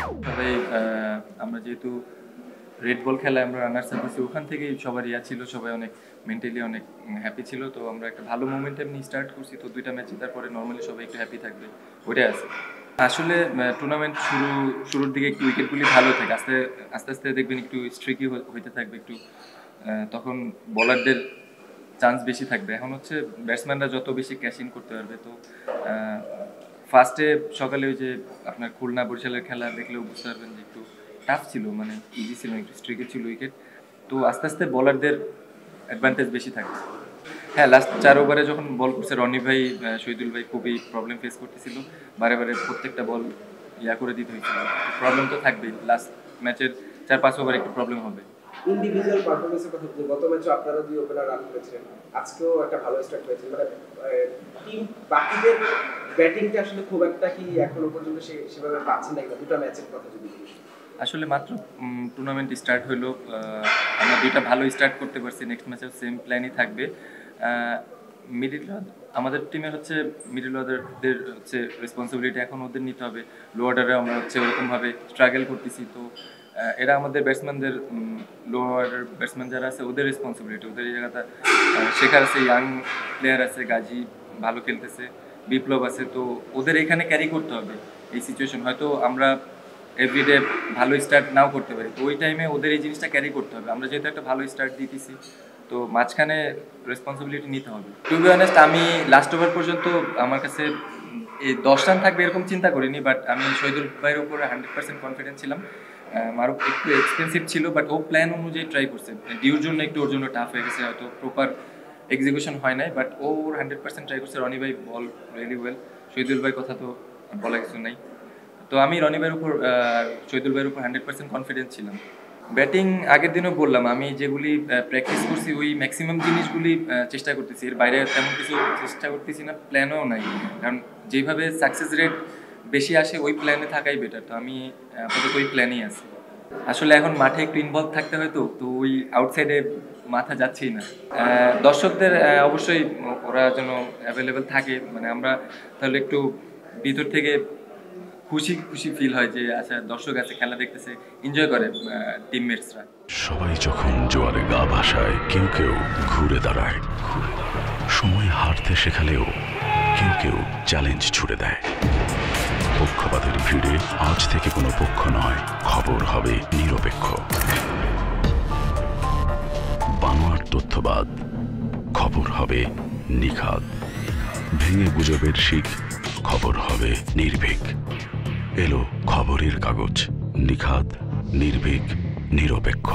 সবাই আমরা যেহেতু রেড বল খেলায় আমরা রানার্স আপ হয়েছি, ওখান থেকেই সবার ইয়া ছিল, সবাই অনেক মেন্টালি অনেক হ্যাপি ছিল। তো আমরা একটা ভালো মোমেন্টাম নিয়ে স্টার্ট করছি, তো 2টা ম্যাচ জেতার পরে নর্মালি সবাই একটু হ্যাপি থাকবে, ওইটাই আছে। আসলে টুর্নামেন্ট শুরুর দিকে একটু উইকেটগুলি ভালো থাকে, আস্তে আস্তে আস্তে দেখবেন একটু স্ট্রিকি হইতে থাকবে একটু, তখন বোলারদের চান্স বেশি থাকবে। এখন হচ্ছে ব্যাটসম্যানরা যত বেশি ক্যাশ ইন করতে পারবে। তো ফার্স্টে সকালে ওই যে আপনার খুলনা বরিশালের খেলা দেখলেও বুঝতে পারবেন যে একটু টাফ ছিল, মানে ইজি ছিল, একটু স্ট্রিকে ছিল উইকেট। তো আস্তে আস্তে বলারদের অ্যাডভান্টেজ বেশি থাকবে। হ্যাঁ, লাস্ট 4 ওভারে যখন বল করছে রনি ভাই, শহীদুল ভাই খুবই প্রবলেম ফেস করতেছিল, বারে বারে প্রত্যেকটা বল ইয়া করে দিতে হয়েছিল। প্রবলেম তো থাকবেই, লাস্ট ম্যাচের 4-5 ওভার একটু প্রবলেম হবে। ইন্ডিভিজুয়াল পারফরম্যান্সের কথা বলি, গত ম্যাচে আপনারা 2 ওপেনার রান করেছেন, আজকেও একটা ভালো স্টার্ট হয়েছে, মানে টিম বাকিদের ব্যাটিংটা আসলে খুব একটা কি এখনো পর্যন্ত সেভাবে পাচ্ছেন না, 2টা ম্যাচের কথা যদি বলি। আসলে মাত্র টুর্নামেন্ট স্টার্ট হলো, আমরা 2টা ভালো স্টার্ট করতে পারছি, নেক্সট ম্যাচেও সেম প্ল্যানই থাকবে। মিডিল আমাদের টিমের হচ্ছে মিডিল অর্ডারদের হচ্ছে রেসপন্সিবিলিটি এখন ওদের নিতে হবে। লো অর্ডারে আমরা হচ্ছে ওরকমভাবে স্ট্রাগল করতেছি, তো এরা আমাদের ব্যাটসম্যানদের, লো অর্ডার ব্যাটসম্যান যারা আছে ওদের রেসপন্সিবিলিটি, ওদের এই জায়গাটা শেখার আছে। ইয়াং প্লেয়ার আছে, গাজী ভালো খেলতেছে, বিপ্লব আছে, তো ওদের এখানে ক্যারি করতে হবে এই সিচুয়েশন। হয়তো আমরা এভরিডে ভালো স্টার্ট নাও করতে পারি, তো ওই টাইমে ওদের এই জিনিসটা ক্যারি করতে হবে। আমরা যেহেতু একটা ভালো স্টার্ট দিতেছি, তো মাঝখানে রেসপন্সিবিলিটি নিতে হবে। টু বি অনেস্ট, আমি লাস্ট ওভার পর্যন্ত আমার কাছে এই 10 রান থাকবে এরকম চিন্তা করিনি, বাট আমি শহীদুল ভাইয়ের উপরে 100% কনফিডেন্ট ছিলাম। মারুফ একটু এক্সপেন্সিভ ছিল, বাট ও প্ল্যান অনুযায়ী ট্রাই করছে। ডিউর জন্য একটু ওর জন্য টাফ হয়ে গেছে, হয়তো প্রপার এক্সিকিউশন হয় নাই, বাট ও ওর 100% ট্রাই করছে। রনি ভাই বল রিয়েলি ওয়েল, শহীদুল ভাইয়ের কথা তো বলা কিছু নাই। তো আমি রনি ভাইয়ের উপর, শহীদুল ভাইয়ের উপর 100% কনফিডেন্স ছিলাম। ব্যাটিং আগের দিনও বললাম, আমি যেগুলি প্র্যাকটিস করছি ওই ম্যাক্সিমাম জিনিসগুলি চেষ্টা করতেছি, এর বাইরে তেমন কিছু চেষ্টা করতেছি না, প্ল্যানও নাই। কারণ যেভাবে সাকসেস রেট বেশি আসে ওই প্ল্যানে থাকাই বেটার। তো আমি আপাতত ওই প্ল্যানেই আছি। আসলে এখন মাঠে একটু ইনভলভ থাকতে হয়, তো তো ওই আউটসাইডে মাথা যাচ্ছেই না। দর্শকদের অবশ্যই ওরা যেন অ্যাভেলেবেল থাকে, মানে আমরা তাহলে একটু ভিতর থেকে খুশি খুশি ফিল হয় যে আচ্ছা দর্শক আছে, খেলা দেখতেছে, এনজয় করে টিমমেটসরা। সবাই যখন জোয়ারে গা ভাসায়, কেউ কেউ ঘুরে দাঁড়ায়। সময় হারতে শেখালেও কেউ কেউ চ্যালেঞ্জ ছুড়ে দেয়। পক্ষপাতের ভিড়ে আজ থেকে কোনো পক্ষ নয়, খবর হবে নিরপেক্ষ। বানোয়ার তথ্যবাদ, খবর হবে নিখাদ। ভেঙে গুজবের শিখ, খবর হবে নির্ভীক। এলো খবরের কাগজ, নিখাদ, নির্ভীক, নিরপেক্ষ।